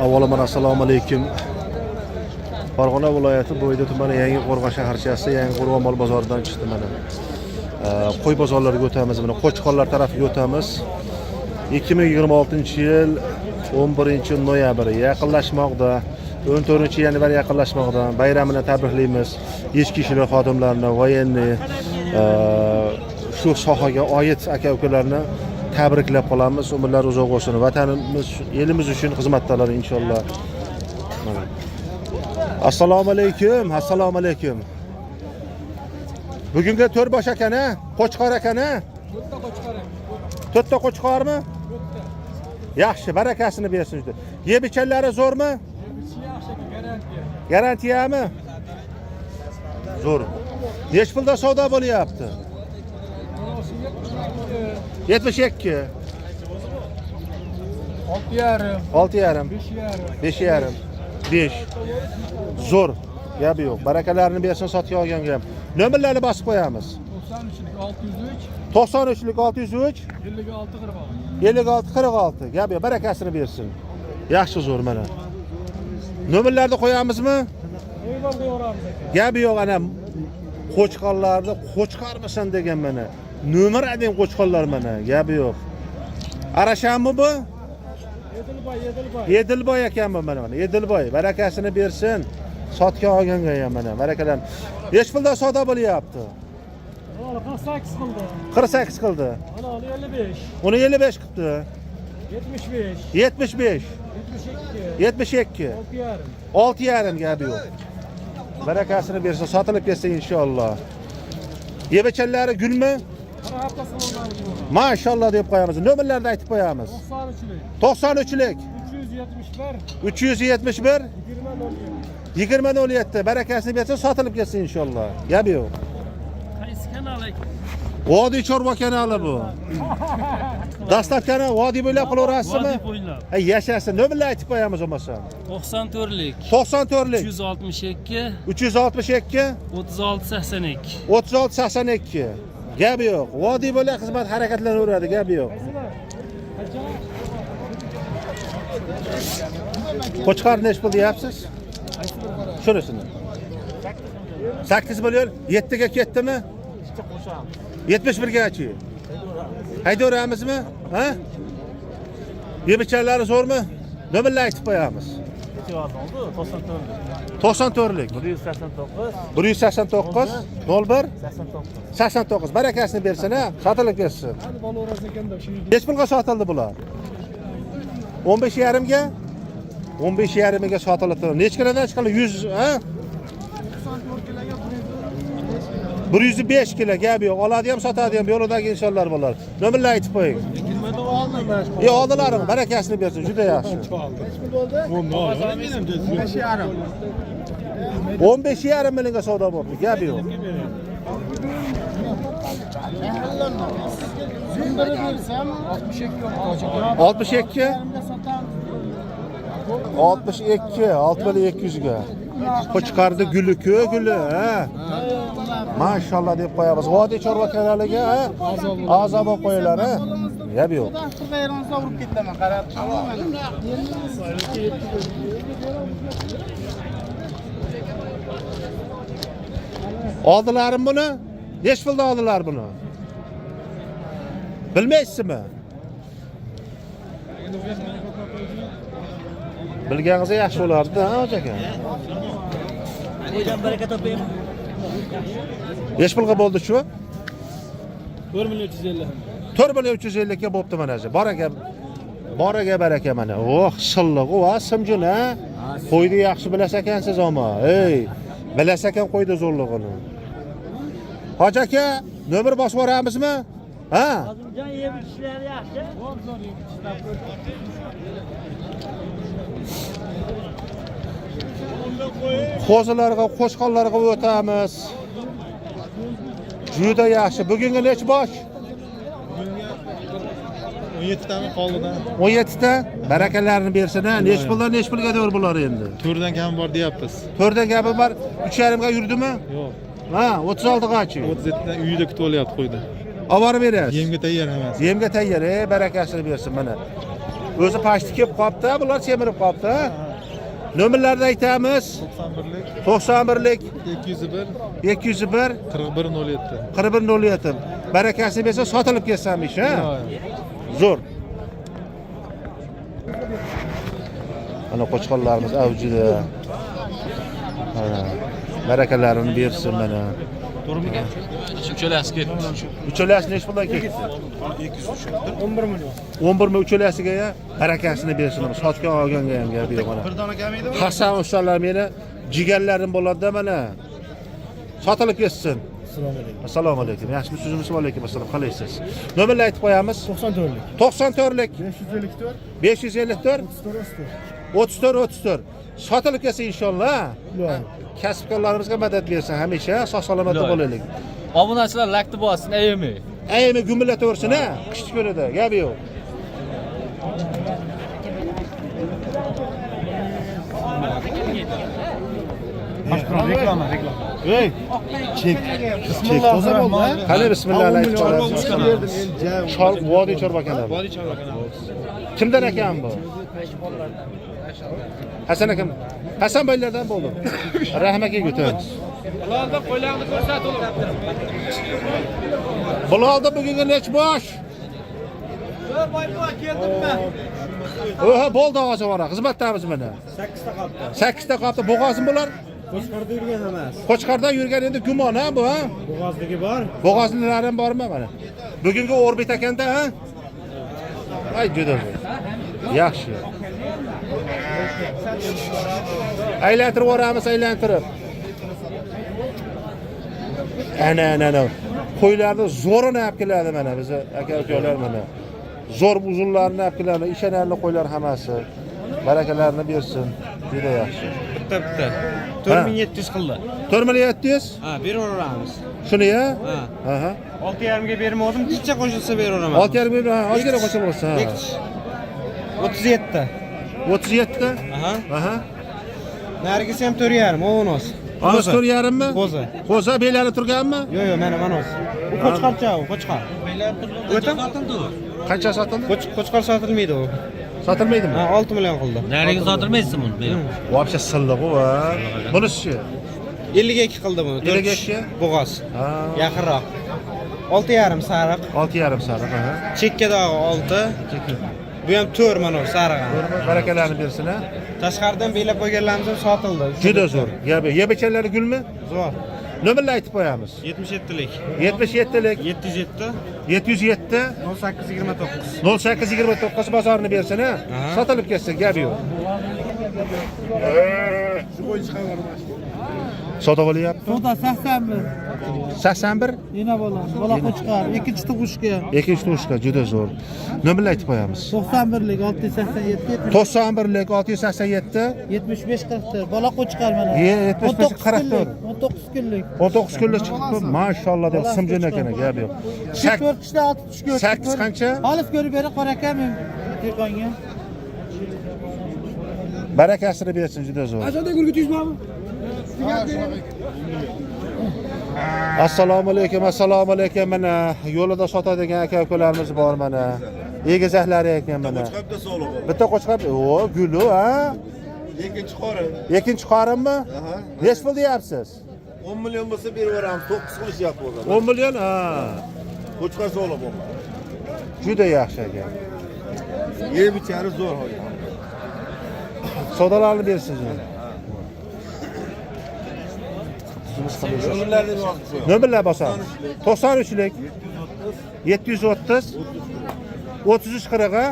Avvalaman assalomu alaykum. Farg'ona viloyati Bo'yda tumani Yangiqo'rg'on shaharchasi Yangiqo'rg'on mol bozoridan chiqdi mana. Qo'y bozorlariga o'tamiz, mana Qo'chqonlar tarafiga o'tamiz. 2026-yil 11-noyabr yaqinlashmoqda. 14-yanvar yaqinlashmoqda. Bayramini tabriklaymiz. Ichki ishlar xodimlarini, voyenni, shu sohaga oid aka-ukalarni tabriklab qolamiz. Umrlar uzoq bo'lsin. Vatanimiz, elimiz uchun xizmatdalar inshaalloh. Assalomu alaykum. Assalomu alaykum. Bugungi to'rbosh akana, Qo'chqor akana. To'rtta Qo'chqormi? Yaxshi, barakasini bersin. Yeb-ichanlari zo'rmi? Garantiyami? Zo'r. Nech pulda savdo bo'lyapti? 72. 6,5. 5,5. 5. Zo'r. Gap yo'q. Barakalarni bersin sotga olganga ham. Nomerlarni bosib qo'yamiz. 93lik 603 5646. Gap yo'q. Barakasini bersin. Yaxshi zo'r mana. Nomerlarni qo'yamizmi? Gap yo'q, ana Qo'chqonlarni Qo'chqormisan degan mana. Nomer ading Qo'chqonlar mana. Gap yo'q. Arashanmi bu? Edilboy ekanmi mana. Edilboy, barakasini bersin. Sotga olganga ham mana. Barakalar. Nech pulda savdo bo'lyapti? 48 qildi. 48 qildi. Uni 55 qildi. 75. 72. 6,5 gap yo'q. Barakasini bersin, sotilib ketsin inshaalloh. Yebechanlari gulmi? Maşallah deb qo'yamiz. Nomerlarni aytib qo'yamiz. 93lik 371 2007. Barakasini bersin, sotilib ketsin inshaalloh. Gap yo'q. Qaysi kanal ekan? Vodiy Chorva kanali bu. Dastlabkani vodiy bo'ylab qilaverasizmi? Vodiy bo'ylab. Yashasın. Nomerlarni aytib qo'yamiz bo'lmasa. 94lik 94lik 362 362 3682. 3682. Gap yo'q. Vodiy bo'ylab xizmat harakatlanaveradi, gap yo'q. Qo'chqor nech pul deyapsiz? Shunisini. 8 million 7 ga ketdimi? 71 gachi. Haydaveramizmi? Ha? Yebichanlari zo'rmi? Nomerlarni aytib qo'yamiz. 94lik 189 01 89. Barakasini bersin, ha? Sotilib ketsin. Nech pulga sotildi bular? 15,5 ga? 15,5 ga sotildi. Nechkinadan chiqadi? 100, ha? 105 kilo gap yo'q. Oladi ham, sotadi ham. Yo'lidagi insonlar bo'lar. Nomerlarni aytib qo'ying. 20 oldim. Oldilaring, barakasini bersin. Juda yaxshi. 15,5 millionga savdo bo'ldi. Gap yo'q. 62 62 ga. Qo'chqorni guli guli, ha. Maşallah deb qo'yamiz. Vodiy Chorva kanaliga, ha. A'zo bo'lib qo'yinglar, ha. Gap yo'q. Oldilarim buni? Nech pulda oldilar buni? Bilmaysizmi? Bilganingiz yaxshi bo'lardi, ha, aka. Qo'ydan baraka topaymi? Nech pulga bo'ldi shu? 4,350. 4,350 ga bo'pti mana shu. Boraga baraka mana. Oh, silliq va simjun, ha. Qo'yni yaxshi bilas ekansiz ama. Ey, bilas ekan qo'ydi zo'rlig'ini. Hoji aka, nomer bosib yuboramizmi? Ha? Hozirjon yeb ishlari yaxshi. Qo'zilarga, qo'chqonlarga o'tamiz. Juda yaxshi. Bugungi nech bosh? 17 tane qoldidan. 17 ta. Barakalarni bersin, ha. Nech puldan nech pulga deb bular endi. 4dan kam bor deyapmiz. 4dan gapi bor. 3,5 ga yurdimi? Yo'q. Ha, 36 gachi. 37 dan uyida kutib olyapti qo'ydi. Olib berasiz. Yemga tayyor emas. Yemga tayyor, barakasini bersin mana. O'zi pashti kelib qolibdi, bular semirib qolibdi. Nomerlarni aytamiz. 91lik 201 201 4107. 4107. Barakasi bersa sotilib ketsanmish, ha? Zo'r. Ana qo'chqonlarimiz avjida. Mana barakalarini bersin mana. To'g'rimi? Uchalasi ketdi. Uchalasi nech puldan ketdi? 11 million. 11 ming uchalasiga ya barakasini bersin. Sotgan olganga ham gap yo'q mana. Bir dona kelmaydi. Hasan ustalar meni jigarlarim bo'ladi-da mana. Sotilib ketsin. Assalomu alaykum. Yaxshimisiz, sizmi? Alaykum assalom. Qalaysiz? Nomerni aytib qo'yamiz. 94lik. 94lik 554 554 34 sotilib ketsa inshaalloh. Kasbkorlarimizga madad bersin, hamisha sog' salomatda bo'laylik. Obunachilar lakni bossin, aymi. Aymi gumillataversin, ha? Qishni kunida gap yo'q. Reklama. Ey, chek. Bismillahirrohmanirrohim. Qani bismillahirrohmanirrohim. Chol vodiy chorba kanali. Kimdan ekan bu? Hasan akam. Hasan baylardan bo'ldim. Rahmatga ko'tamiz. Bularda qo'ylarni ko'rsatib. Bularda bugunga nech bosh? Oha, bo'ldi og'asi bor. Xizmatdamiz mana. 8 ta qoldi. 8 ta qoldi. Bo'g'ozim bular. Qo'chqorda yurgan emas. Qo'chqordan yurgan endi gumon, ha bu, ha? Bo'g'ozligi bor. Bo'g'ozlilari ham bormi mana? Bugungi orbit ekanda, ha? Ay, juda zo'r. Yaxshi. Aylantirib yuboramiz, aylantirib. Ana. Qo'ylarni zo'rini olib keladi mana biz aka-ukalar mana. Zo'r uzunlarni olib keladi, ishonarli qo'ylar hammasi. Barakalarini bersin. Juda yaxshi. Bitta. 4700 qildi. 4700? Ha, beraveramiz. Shuni ya? Ha. Aha. 6,5 ga bermodim, kichcha qo'shilsa beraveraman. 6,5 ming, ha, ozgina qo'shib bo'lsa. 37 ta. 37 ta? Aha. Nargisi ham 4,5, o'nos. Onos 4,5 mi? Qo'za. Qo'za belari turganmi? Yo'q, mana manos. U qo'chqorcha, u qo'chqor. O'ta? Qancha sotildi? Qo'chqor sotilmaydi u. Sotilmaydimi? Ha, 6 million qildi. Nariga sotilmaysiz buni. Вообще silliq u, ha. Bunisi 52 qildi buni. 52? Bo'g'oz. Ha. Yaqinroq. 6,5 sariq. 6,5 sariq, ha. Chekka dog'i 6. Bu ham 4 mana sariq. Barakalarni bersin, ha. Tashqaridan belab qo'yganlarimiz ham sotildi. Juda zo'r. Yebechanlari gulmi? Zo'r. Nomerni aytib qo'yamiz. 77lik. 77lik 707 707 0829. 0829 bozorini bersin, ha. Sotilib ketsa gap yo'q. Sotib olyapti. Soda 81. 81 Yine bola qo'chqor. Ikkinchi tug'ishga. Ikkinchi tug'ishga juda zo'r. Nomerni aytib qo'yamiz. 91lik 687. 91lik 687 75 44. Bola qo'chqor mana. 75 44. 19 kunlik. 19 kunlik chiqibdi. Mashallah deb simjon ekan, gap yo'q. 4 kishida 6 tush 8 qancha? Olib ko'rib bering, qora akam men telefonga. Barakasini bersin, juda zo'r. Assalomu alaykum. Mana yo'lida sotadigan aka-ukalarimiz bor mana. Egizaklari ekan mana. Bitta qo'chqor. O, gulu, ha? Ikkinchi qorin. Ikkinchi qorinmi? Nech pul deyapsiz? 10 million bo'lsa beraveramiz. 9 qilishyapti o'zi. 10 million, ha. Qo'chqor sog'lom bo'lma. Juda yaxshi ekan. Yeb ichari zo'r hozir. Sodalarni bersin. Nomerlarni yozib qo'y. Nomerlar bosamiz. 93lik 730 3340 ga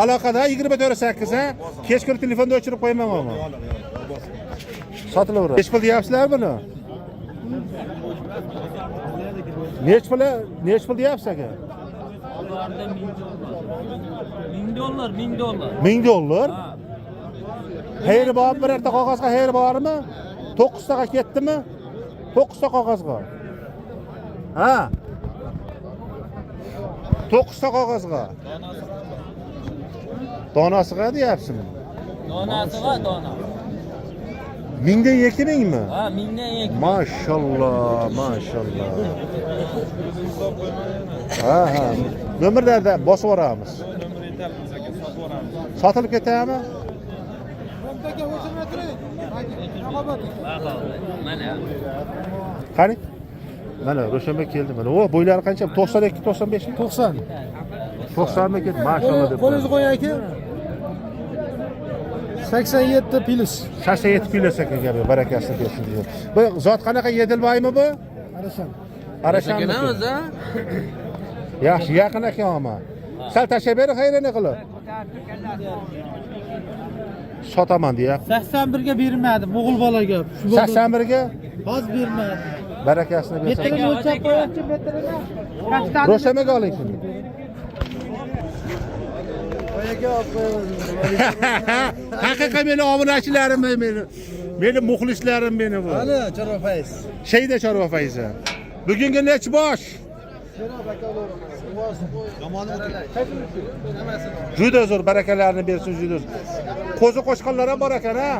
aloqada 24/8 ha. Kechqurun telefonda o'chirib qo'yman mana. Sotilaveradi. Nech pul deyapsizlar buni? Nech pul deyapsiz aka? $1000. Hayır bor, birorta qog'ozga hayır bormi? 9 taga ketdimi? 9 ta qog'ozga. Ha. 9 ta qog'ozga. Donasiga deyapsizmi? Donasiga dona. 1000dan 2000mi? Ha, 1000dan 2000. Maşallah. Ha. Nomerlardan bosib yuboramiz. Satılıp ketaymi? Qani? Mana Ro'shanbek keldi mana. O bo'ylari qancha? 92, 95 mi? 90. 90 mi ketdi? Maşallah deb. Qo'lingizni qo'ying aka. 87 plus. 87 kilo ekan gapi, barakasini bersin diyor. Bu zot qanaqa Yedilboymi bu? Arashan. Arashan. Yaxshi, yaqin ekan ama. Sal tashlab bering, xayrini qilib. Sotaman deya. 81 ga bermadim, o'g'il bolaga. Shu bo'ldi. 81 ga Hozir bermadim. barakasini bersin. Metrni o'lchab qo'yapti, metrni. Kaçtan? Ro'shanbek oling shuni. Haqiqiy meni obunachilarim, meni muxlislarim meni bu. Ana Chorva Fayz. Sheyda Chorva Fayzi. Bugungi nech bosh? Juda zo'r, barakalarni bersin, juda zo'r. Qo'zi qo'shqonlar ham bor ekan, ha?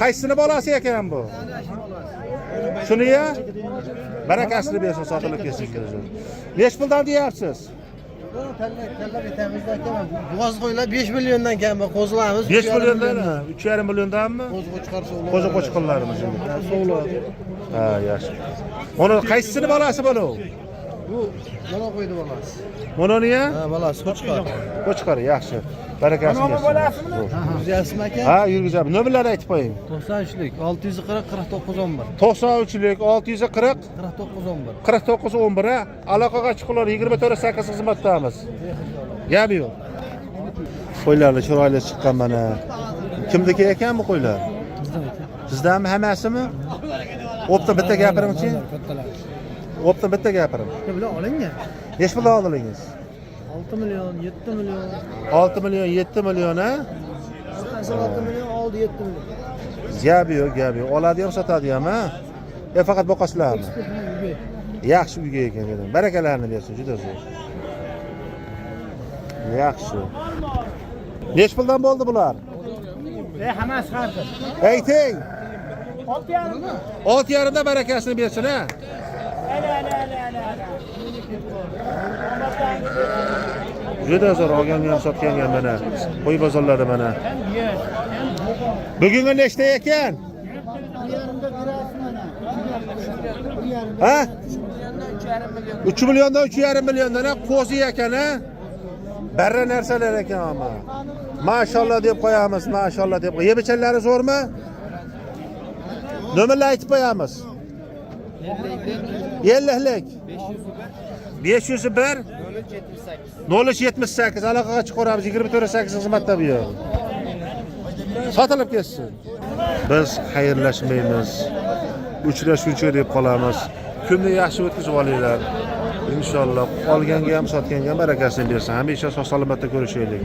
Qaysini bolasi ekan bu? Shuni ya? Barakasini bersin, sotilib ketsin. Nech puldan deyapsiz? Tallab etamizda aka. Boğaz qo'ylar 5 milliondan kam qo'zlarimiz. 5 milliondan, 3,5 milliondanmi? Qo'zi qo'chqarsa ular. Qo'zi qo'shqonlarimiz. Sovlar. Ha, yaxshi. Uni qaysini bolasi bu? Bu mana qo'ydi bolasi. Bunini ya? Ha, bolasi qo'chqar. Qo'chqar, yaxshi. Barakasini bersin. Yurjasmi aka? Ha, yurgizam. Nomerlarni aytib qo'ying. 93lik 640 49 11. 93lik 640 49 11. 49 11 ha. Aloqaga chiqinglar, 24/8 xizmatdamiz. Gap yo'q. Qo'ylarni chiroyli chiqqan mana. Kimniki ekan bu qo'ylar? Sizdanmi hammasimi? Opta bitta gapiringchi. Opta bitta gapiring. Bilan oling-a. Nech puldan oldingiz? 6 million, 7 million. 6 million, 7 million ha? 6 million, oldi 7 million. Gap yo'q, gap yo'q. Oladi ham, sotadi ham ha? Faqat boqasizlarmi? Yaxshi uyga ekan dedim. Barakalarni bersin, juda zo'r. Yaxshi. Nech puldan bo'ldi bular? Hammasi qardi. Ayting. 6,5. 6,5 da barakasini bersin ha. Juda zo'r olganga ham sotganga ham mana. Qo'y bozorlari mana. Bugungi nechta ekan? Ha? 3 milliondan 3,5 milliondan qo'zi ekan ha. Barra narsalar ekan ama. Maşallah deb qo'yamiz, maşallah deb. Yebichanlari zo'rmi? Nomerni aytib qo'yamiz. 50lik 501 0378 aloqaga chiqaramiz. 24/8 xizmatda bu yer. Sotilib ketsin. Biz xayrlashmaymiz. Uchrashuvchi deb qolamiz. Kunni yaxshi o'tkazib olinglar. Inshaalloh olganga ham sotganga ham barakasini bersin. Hamisha sog' salomatda ko'rishaylik.